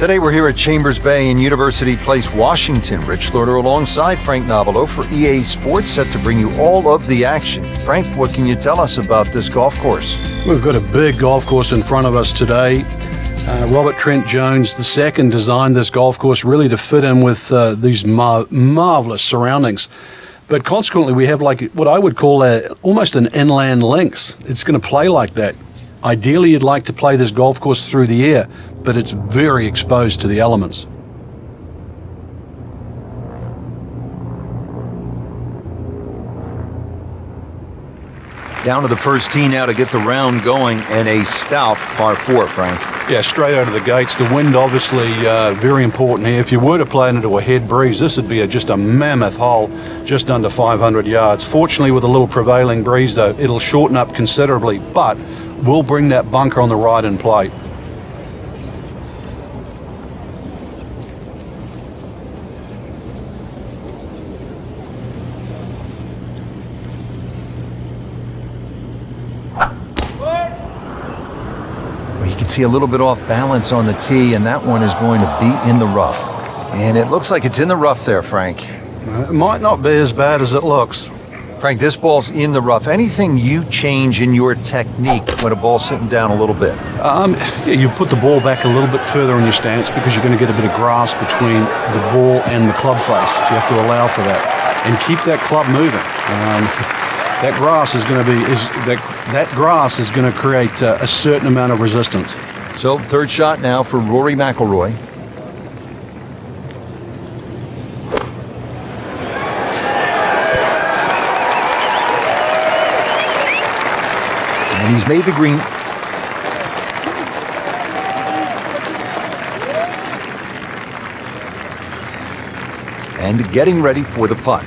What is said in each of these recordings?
Today we're here at Chambers Bay in University Place, Washington. Rich Lorder alongside Frank Nobilo for EA Sports, set to bring you all of the action. Frank, what can you tell us about this golf course? We've got a big golf course in front of us today. Robert Trent Jones II designed this golf course really to fit in with these marvelous surroundings. But consequently, we have like what I would call almost an inland links. It's going to play like that. Ideally, you'd like to play this golf course through the air, but it's very exposed to the elements. Down to the first tee now to get the round going, and a stout par 4, Frank. Yeah, straight out of the gates. The wind obviously very important here. If you were to play it into a head breeze, this would be just a mammoth hole, just under 500 yards. Fortunately, with a little prevailing breeze, though, it'll shorten up considerably, but will bring that bunker on the right in play. You can see a little bit off balance on the tee, and that one is going to be in the rough. And it looks like it's in the rough there, Frank. It might not be as bad as it looks. Frank, this ball's in the rough. Anything you change in your technique when a ball's sitting down a little bit? Yeah, you put the ball back a little bit further in your stance because you're going to get a bit of grass between the ball and the club face. So you have to allow for that and keep that club moving. That grass is going to create a certain amount of resistance. So third shot now for Rory McIlroy. And he's made the green. And getting ready for the putt.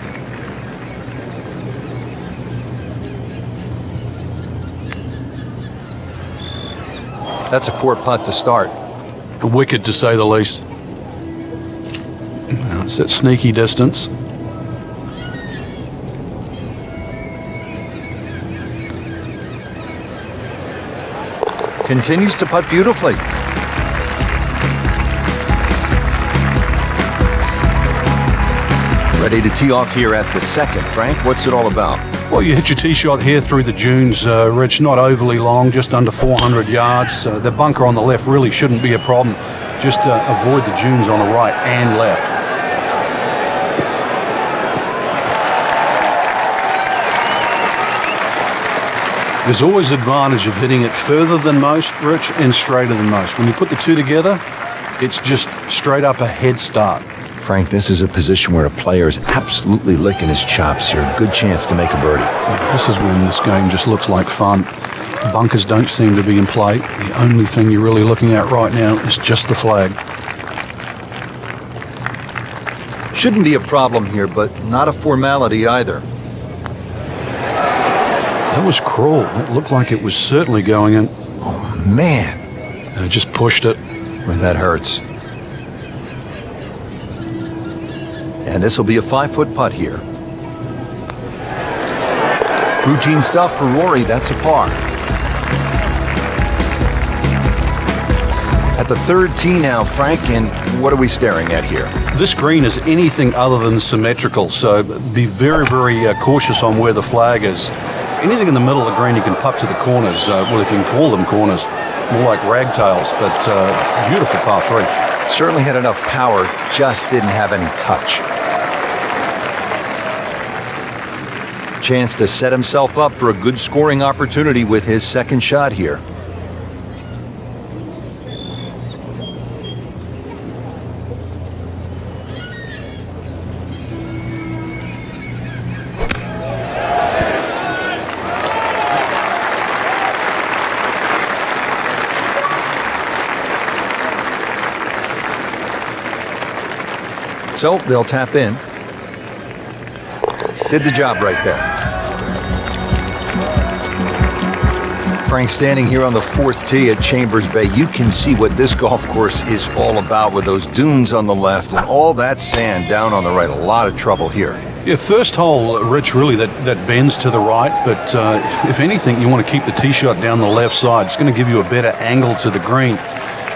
That's a poor putt to start. Wicked, to say the least. Now it's that sneaky distance. Continues to putt beautifully. Ready to tee off here at the second. Frank, what's it all about? Well, you hit your tee shot here through the dunes, Rich, not overly long, just under 400 yards. The bunker on the left really shouldn't be a problem. Just avoid the dunes on the right and left. There's always advantage of hitting it further than most, Rich, and straighter than most. When you put the two together, it's just straight up a head start. Frank, this is a position where a player is absolutely licking his chops here. Good chance to make a birdie. This is when this game just looks like fun. Bunkers don't seem to be in play. The only thing you're really looking at right now is just the flag. Shouldn't be a problem here, but not a formality either. That was cruel. It looked like it was certainly going in. Oh, man. I just pushed it. Well, that hurts. And this will be a 5-foot putt here. Routine stuff for Rory. That's a par. At the third tee now, Frank, and what are we staring at here? This green is anything other than symmetrical, so be very, very cautious on where the flag is. Anything in the middle of the green you can putt to the corners, well, if you can call them corners, more like ragtails, but beautiful par 3. Certainly had enough power, just didn't have any touch. Chance to set himself up for a good scoring opportunity with his second shot here. So they'll tap in. Did the job right there. Frank, standing here on the fourth tee at Chambers Bay, you can see what this golf course is all about with those dunes on the left and all that sand down on the right. A lot of trouble here. Yeah, first hole, Rich, really that bends to the right, but if anything, you want to keep the tee shot down the left side. It's going to give you a better angle to the green.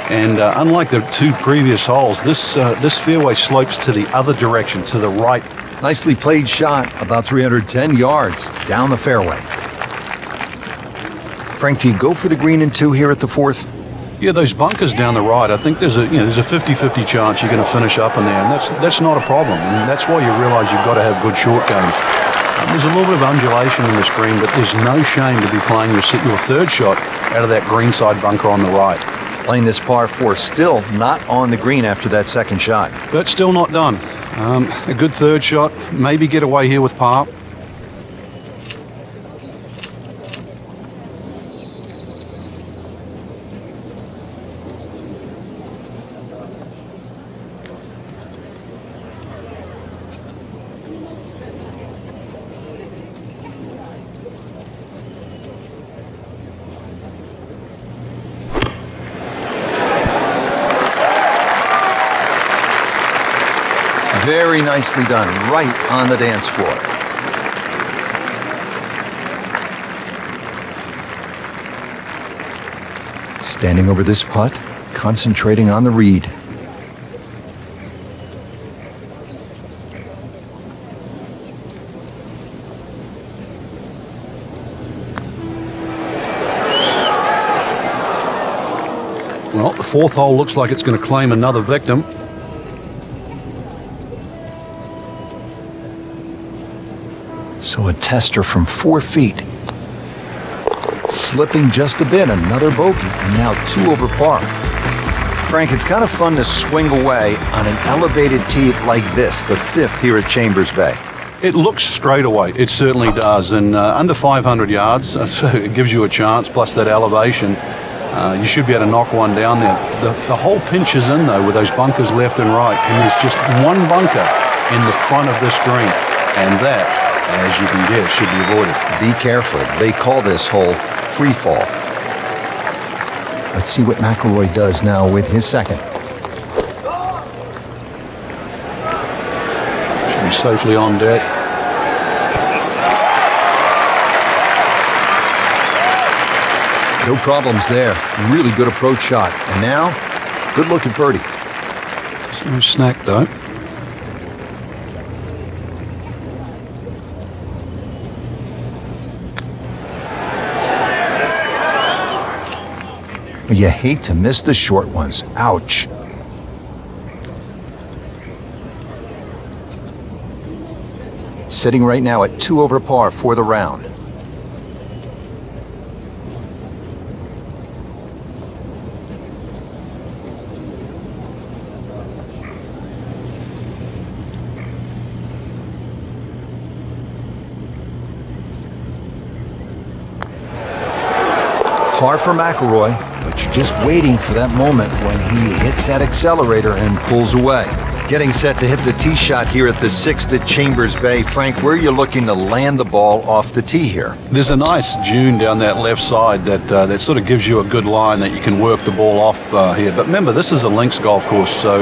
And unlike the two previous holes, this fairway slopes to the other direction, to the right. Nicely played shot, about 310 yards down the fairway. Frank, do you go for the green in 2 here at the 4th? Yeah, those bunkers down the right, I think there's a 50-50 chance you're going to finish up in there, and that's not a problem. And that's why you realise you've got to have good short games. There's a little bit of undulation in this green, but there's no shame to be playing your third shot out of that greenside bunker on the right. Playing this par 4, still not on the green after that second shot. But still not done. A good third shot, maybe get away here with par. Very nicely done, right on the dance floor. Standing over this putt, concentrating on the read. Well, the 4th hole looks like it's going to claim another victim. So a tester from 4 feet. Slipping just a bit, another bogey, and now 2 over par. Frank, it's kind of fun to swing away on an elevated tee like this, the 5th here at Chambers Bay. It looks straight away, it certainly does, and under 500 yards, so it gives you a chance, plus that elevation. You should be able to knock one down there. The whole pinch is in, though, with those bunkers left and right, and there's just one bunker in the front of this green, and that, as you can guess, should be avoided. Be careful. They call this hole free fall. Let's see what McIlroy does now with his second. Should be safely on deck. No problems there. Really good approach shot. And now, good look at birdie. There's no snack, though. You hate to miss the short ones. Ouch. Sitting right now at 2 over par for the round. Par for McIlroy, but you're just waiting for that moment when he hits that accelerator and pulls away. Getting set to hit the tee shot here at the 6th at Chambers Bay. Frank, where are you looking to land the ball off the tee here? There's a nice dune down that left side that sort of gives you a good line that you can work the ball off here. But remember, this is a links golf course, so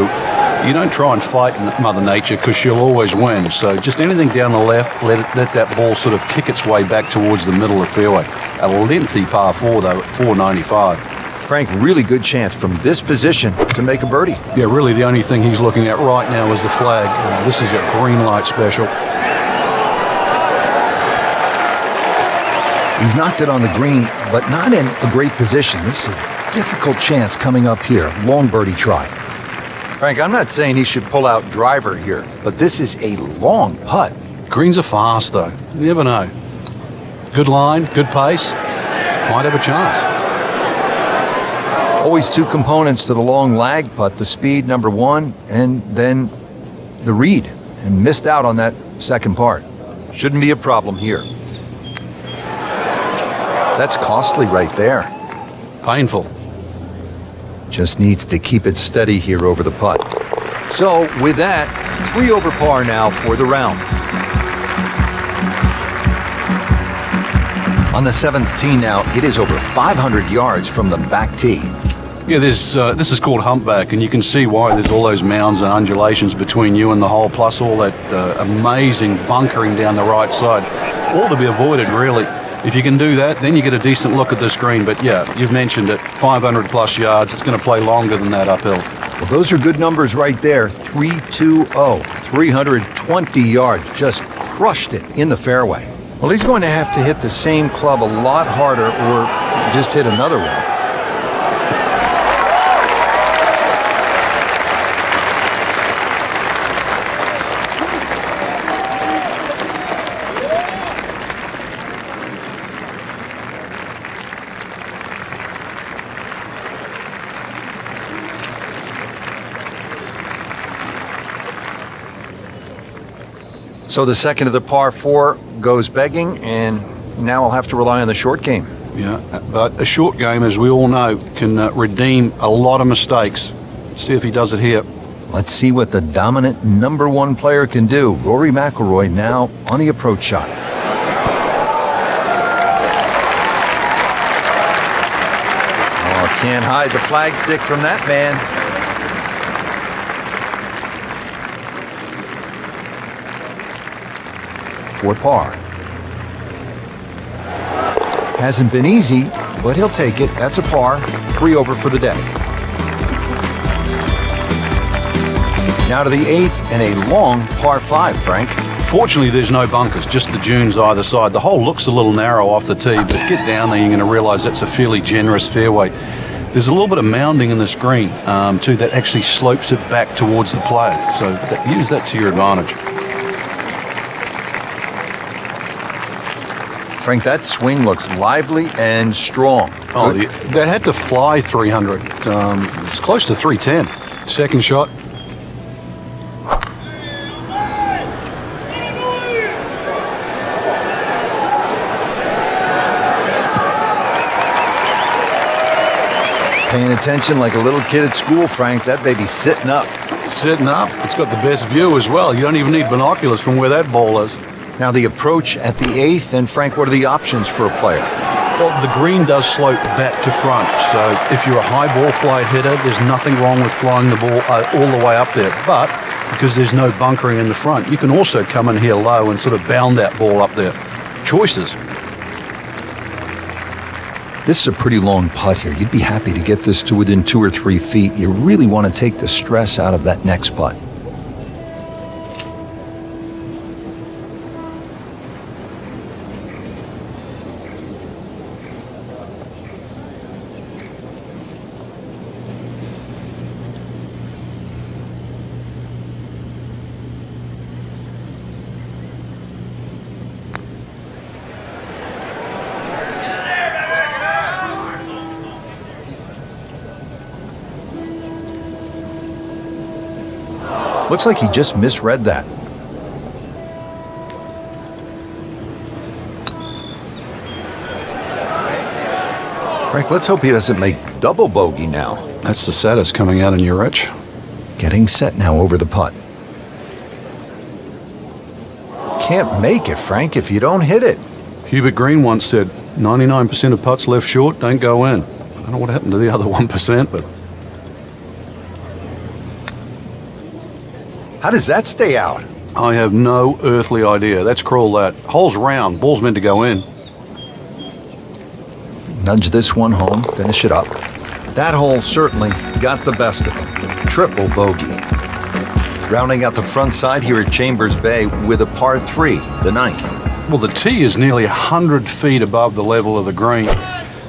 you don't try and fight Mother Nature because she'll always win. So just anything down the left, let that ball sort of kick its way back towards the middle of the fairway. A lengthy par 4, though, at 495. Frank, really good chance from this position to make a birdie. Yeah, really the only thing he's looking at right now is the flag. This is a green light special. He's knocked it on the green, but not in a great position. This is a difficult chance coming up here. Long birdie try. Frank, I'm not saying he should pull out driver here, but this is a long putt. Greens are fast, though. You never know. Good line, good pace. Might have a chance. Always 2 components to the long lag putt, the speed, number 1, and then the read. And missed out on that second part. Shouldn't be a problem here. That's costly right there. Painful. Just needs to keep it steady here over the putt. So, with that, 3 over par now for the round. On the 7th tee now, it is over 500 yards from the back tee. Yeah, this is called humpback, and you can see why there's all those mounds and undulations between you and the hole, plus all that amazing bunkering down the right side. All to be avoided, really. If you can do that, then you get a decent look at this green. But yeah, you've mentioned it, 500 plus yards. It's going to play longer than that uphill. Well, those are good numbers right there. 320, 320 yards. Just crushed it in the fairway. Well, he's going to have to hit the same club a lot harder or just hit another one. So the second of the par 4 goes begging, and now I'll have to rely on the short game. Yeah, but a short game, as we all know, can redeem a lot of mistakes. See if he does it here. Let's see what the dominant number 1 player can do. Rory McIlroy now on the approach shot. Oh, can't hide the flagstick from that man. For par. Hasn't been easy, but he'll take it. That's a par. 3 over for the day. Now to the 8th and a long par 5, Frank. Fortunately, there's no bunkers, just the dunes either side. The hole looks a little narrow off the tee, but get down there, you're going to realize that's a fairly generous fairway. There's a little bit of mounding in this green, too, that actually slopes it back towards the player. So use that to your advantage. Frank, that swing looks lively and strong. Oh, that had to fly 300. It's close to 310. Second shot. Paying attention like a little kid at school, Frank. That baby's sitting up. Sitting up. It's got the best view as well. You don't even need binoculars from where that ball is. Now the approach at the 8th, and Frank, what are the options for a player? Well, the green does slope back to front, so if you're a high ball flight hitter, there's nothing wrong with flying the ball all the way up there. But because there's no bunkering in the front, you can also come in here low and sort of bound that ball up there. Choices. This is a pretty long putt here. You'd be happy to get this to within 2 or 3 feet. You really want to take the stress out of that next putt. Looks like he just misread that. Frank, let's hope he doesn't make double bogey now. That's the saddest coming out in your Rich. Getting set now over the putt. Can't make it, Frank, if you don't hit it. Hubert Green once said, 99% of putts left short don't go in. I don't know what happened to the other 1%, but... How does that stay out? I have no earthly idea. Let's crawl that. Hole's round. Ball's meant to go in. Nudge this one home. Finish it up. That hole certainly got the best of him. Triple bogey. Rounding out the front side here at Chambers Bay with a par 3, the 9th. Well, the tee is nearly 100 feet above the level of the green,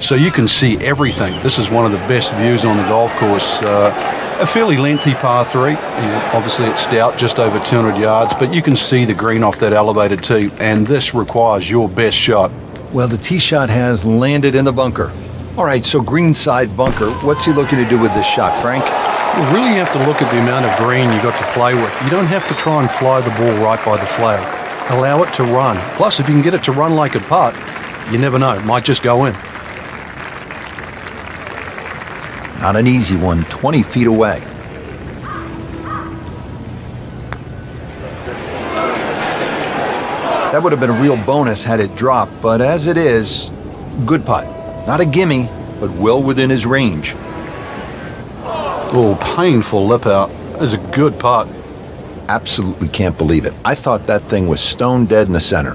so you can see everything. This is one of the best views on the golf course. A fairly lengthy par 3. Obviously it's stout, just over 200 yards, but you can see the green off that elevated tee, and this requires your best shot. Well, the tee shot has landed in the bunker. All right, so greenside bunker. What's he looking to do with this shot, Frank? You really have to look at the amount of green you got to play with. You don't have to try and fly the ball right by the flag. Allow it to run. Plus, if you can get it to run like a putt, you never know. It might just go in. Not an easy one, 20 feet away. That would have been a real bonus had it dropped, but as it is, good putt. Not a gimme, but well within his range. Oh, painful lip out. That is a good putt. Absolutely can't believe it. I thought that thing was stone dead in the center.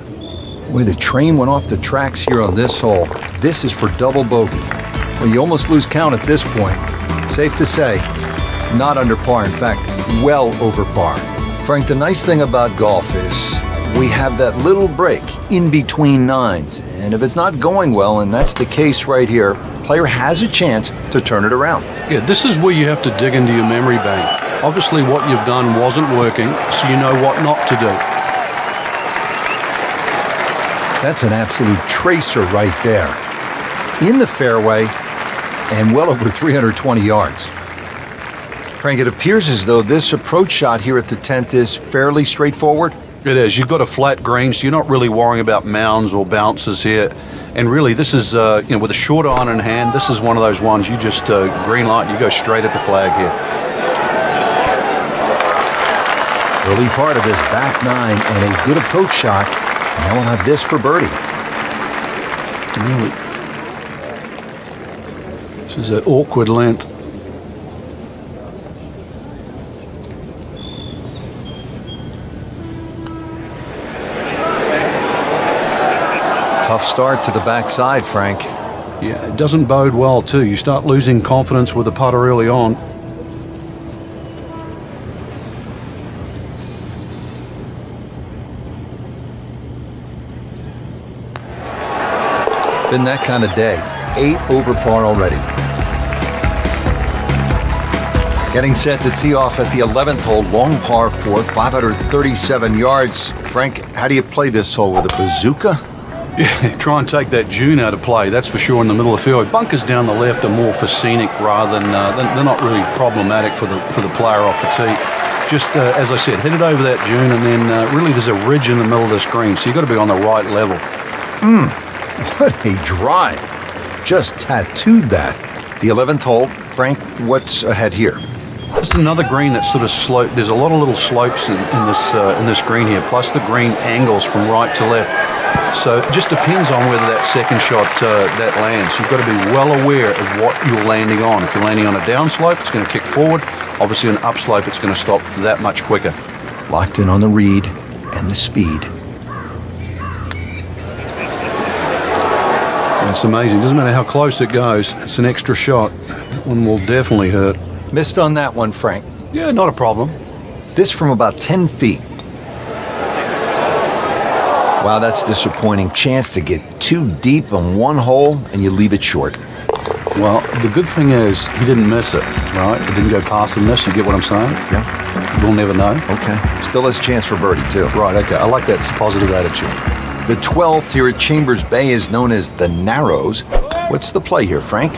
Boy, the train went off the tracks here on this hole. This is for double bogey. Well, you almost lose count at this point. Safe to say, not under par. In fact, well over par. Frank, the nice thing about golf is we have that little break in between nines. And if it's not going well, and that's the case right here, player has a chance to turn it around. Yeah, this is where you have to dig into your memory bank. Obviously, what you've done wasn't working, so you know what not to do. That's an absolute tracer right there. In the fairway and well over 320 yards. Frank, it appears as though this approach shot here at the 10th is fairly straightforward. It is. You've got a flat green, so you're not really worrying about mounds or bounces here. And really, this is, with a short iron in hand, this is one of those ones you just green light, you go straight at the flag here. Early part of this back nine and a good approach shot. Now we'll have this for birdie. Really. This is an awkward length. Tough start to the backside, Frank. Yeah, it doesn't bode well, too. You start losing confidence with the putter early on. Been that kind of day. 8 over par already. Getting set to tee off at the 11th hole, long par 4, 537 yards. Frank, how do you play this hole, with a bazooka? Yeah, try and take that June out of play, that's for sure, in the middle of the fairway. Bunkers down the left are more for scenic rather than, they're not really problematic for the player off the tee. Just, as I said, hit it over that June, and then really there's a ridge in the middle of this green, so you've got to be on the right level. What a drive. Just tattooed that. The 11th hole, Frank, what's ahead here? This is another green that's sort of sloped. There's a lot of little slopes in this green here, plus the green angles from right to left. So it just depends on whether that second shot that lands. You've got to be well aware of what you're landing on. If you're landing on a downslope, it's going to kick forward. Obviously, an upslope, it's going to stop that much quicker. Locked in on the read and the speed. That's amazing. Doesn't matter how close it goes. It's an extra shot. That one will definitely hurt. Missed on that one, Frank. Yeah, not a problem. This from about 10 feet. Wow, that's disappointing. Chance to get too deep on one hole and you leave it short. Well, the good thing is he didn't miss it, right? It didn't go past the miss. You get what I'm saying? Yeah. We'll never know. Okay. Still has a chance for birdie, too. Right, okay. I like that positive attitude. The 12th here at Chambers Bay is known as the Narrows. What's the play here, Frank?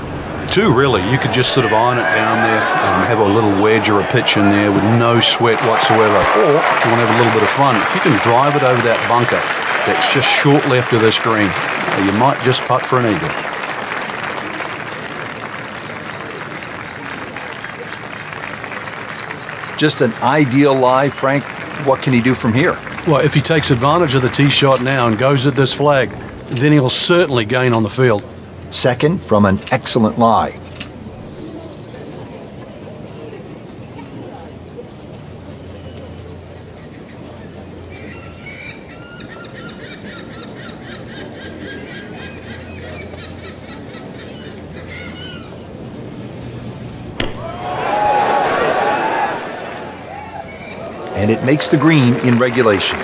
2, really. You could just sort of iron it down there and have a little wedge or a pitch in there with no sweat whatsoever. Or, if you want to have a little bit of fun, if you can drive it over that bunker that's just short left of this green, you might just putt for an eagle. Just an ideal lie, Frank. What can he do from here? Well, if he takes advantage of the tee shot now and goes at this flag, then he'll certainly gain on the field. Second from an excellent lie. And it makes the green in regulation.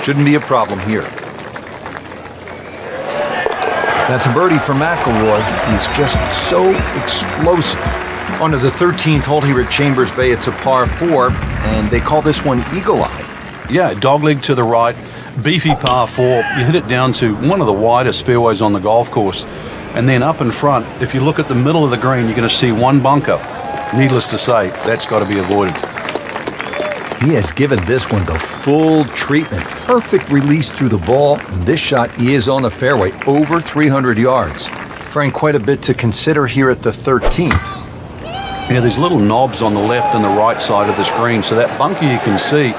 Shouldn't be a problem here. That's a birdie for McIlroy. He's just so explosive. On to the 13th hole here at Chambers Bay. It's a par 4, and they call this one Eagle Eye. Yeah, dogleg to the right, beefy par 4. You hit it down to one of the widest fairways on the golf course. And then up in front, if you look at the middle of the green, you're going to see one bunker. Needless to say, that's got to be avoided. He has given this one the full treatment. Perfect release through the ball. This shot is on the fairway, over 300 yards. Frank, quite a bit to consider here at the 13th. Yeah, there's little knobs on the left and the right side of this green, so that bunker you can see,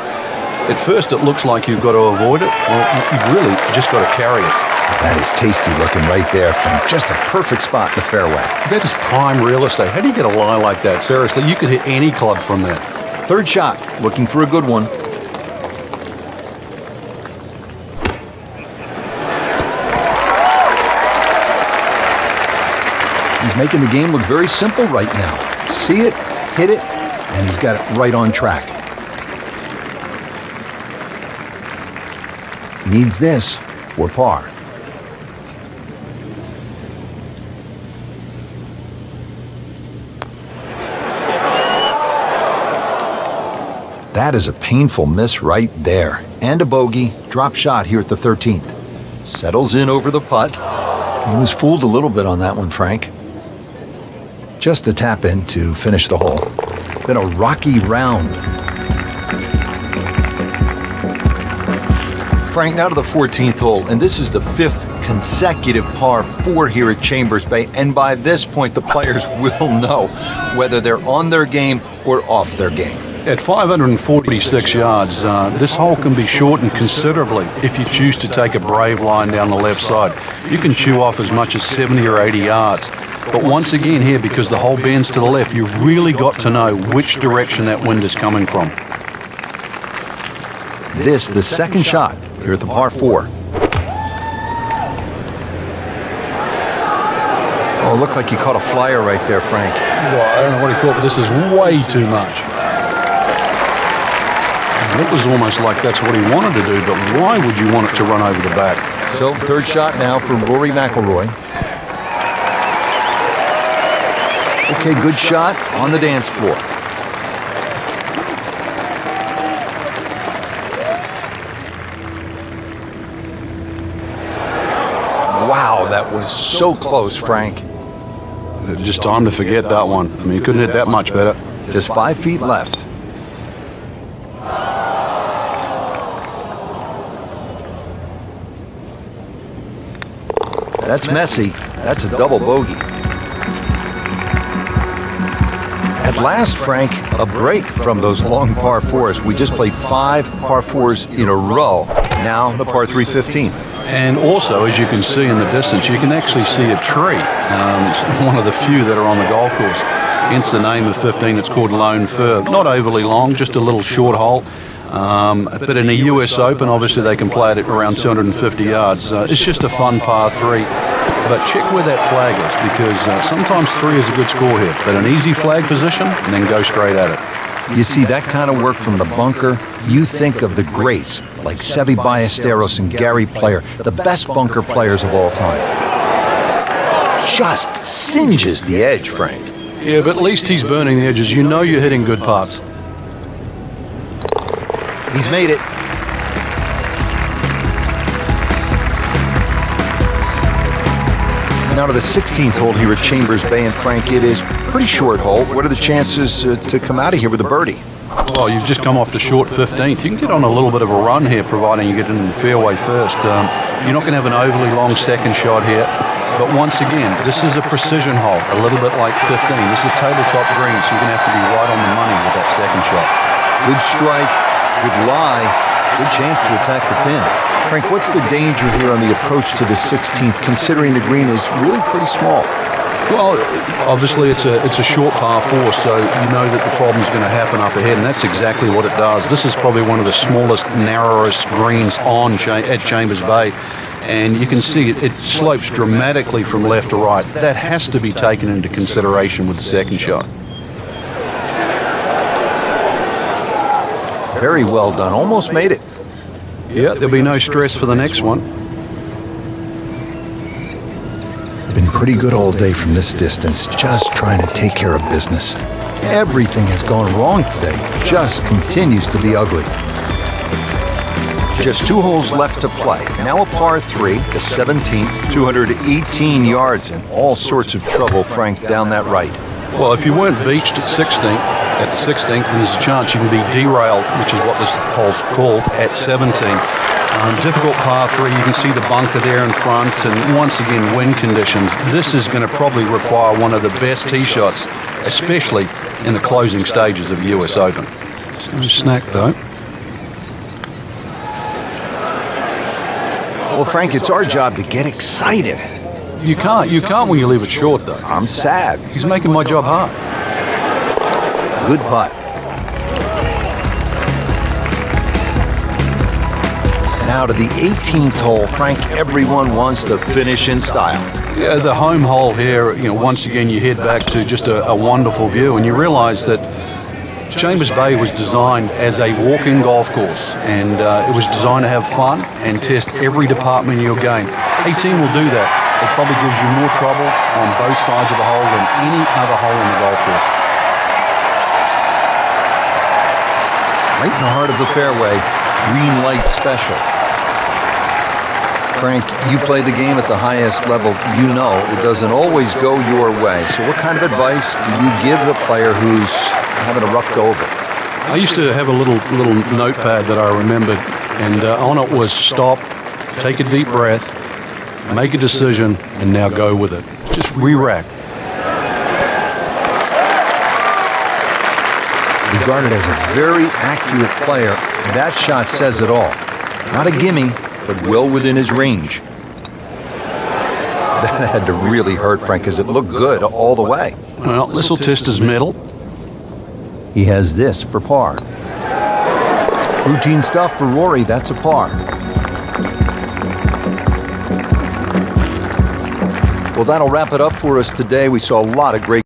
at first it looks like you've got to avoid it. Well, you've really just got to carry it. That is tasty looking right there, from just a perfect spot in the fairway. That is prime real estate. How do you get a lie like that? Seriously, you could hit any club from that. Third shot, looking for a good one. He's making the game look very simple right now. See it, hit it, and he's got it right on track. Needs this for par. That is a painful miss right there. And a bogey, drop shot here at the 13th. Settles in over the putt. He was fooled a little bit on that one, Frank. Just a tap in to finish the hole. Been a rocky round. Frank, now to the 14th hole, and this is the 5th consecutive par 4 here at Chambers Bay, and by this point the players will know whether they're on their game or off their game. At 546 yards, this hole can be shortened considerably if you choose to take a brave line down the left side. You can chew off as much as 70 or 80 yards. But once again here, because the hole bends to the left, you've really got to know which direction that wind is coming from. This, the second shot here at the par 4. Oh, it looked like he caught a flyer right there, Frank. Well, I don't know what he caught, but this is way too much. It was almost like that's what he wanted to do, but why would you want it to run over the back? So, third shot now for Rory McIlroy. Okay, good shot on the dance floor. Wow, that was so close, Frank. Just time to forget that one. I mean, you couldn't hit that much better. Just 5 feet left. That's messy. That's a double bogey. At last, Frank, a break from those long par 4s. We just played 5 par 4s in a row. Now the par 3 15th. And also, as you can see in the distance, you can actually see a tree. It's one of the few that are on the golf course. Hence the name of 15. It's called Lone Fir. Not overly long, just a little short hole. But in a US Open, obviously they can play it at around 250 yards. It's just a fun par 3. But check where that flag is, because sometimes 3 is a good score here. But an easy flag position, and then go straight at it. You see that kind of work from the bunker, you think of the greats like Seve Ballesteros and Gary Player, the best bunker players of all time. Just singes the edge, Frank. Yeah, but at least he's burning the edges. You know you're hitting good putts. He's made it. Now to the 16th hole here at Chambers Bay, and Frank, it is a pretty short hole. What are the chances to come out of here with a birdie? Well, you've just come off the short 15th. You can get on a little bit of a run here, providing you get into the fairway first. You're not going to have an overly long second shot here. But once again, this is a precision hole, a little bit like 15. This is tabletop green, so you're going to have to be right on the money with that second shot. Good strike, good lie, good chance to attack the pin. Frank, what's the danger here on the approach to the 16th, considering the green is really pretty small? Well, obviously it's a short par 4, so you know that the problem's going to happen up ahead, and that's exactly what it does. This is probably one of the smallest, narrowest greens at Chambers Bay, and you can see it slopes dramatically from left to right. That has to be taken into consideration with the second shot. Very well done. Almost made it. Yeah, there'll be no stress for the next one. Been pretty good all day from this distance, just trying to take care of business. Everything has gone wrong today. Just continues to be ugly. Just 2 holes left to play. Now a par 3, the 17th, 218 yards, and all sorts of trouble, Frank, down that right. Well, if you weren't beached at the 16th, then there's a chance you can be derailed, which is what this hole's called, at 17. Difficult par 3, you can see the bunker there in front, and once again, wind conditions. This is going to probably require one of the best tee shots, especially in the closing stages of US Open. It's no snack, though. Well, Frank, it's our job to get excited. You can't when you leave it short, though. I'm sad. He's making my job hard. Good putt. Now to the 18th hole, Frank, everyone wants to finish in style. Yeah, the home hole here, once again you head back to just a wonderful view, and you realize that Chambers Bay was designed as a walking golf course, and it was designed to have fun and test every department of your game. 18 will do that. It probably gives you more trouble on both sides of the hole than any other hole in the golf course. Right in the heart of the fairway, green light special. Frank, you play the game at the highest level. You know it doesn't always go your way. So what kind of advice do you give the player who's having a rough go of it? I used to have a little notepad that I remembered, and on it was stop, take a deep breath, make a decision, and now go with it. Just re-rack. Regarded as a very accurate player, that shot says it all. Not a gimme, but well within his range. That had to really hurt Frank because it looked good all the way. Well, this will test his mettle. He has this for par. Routine stuff for Rory, that's a par. Well, that'll wrap it up for us today. We saw a lot of great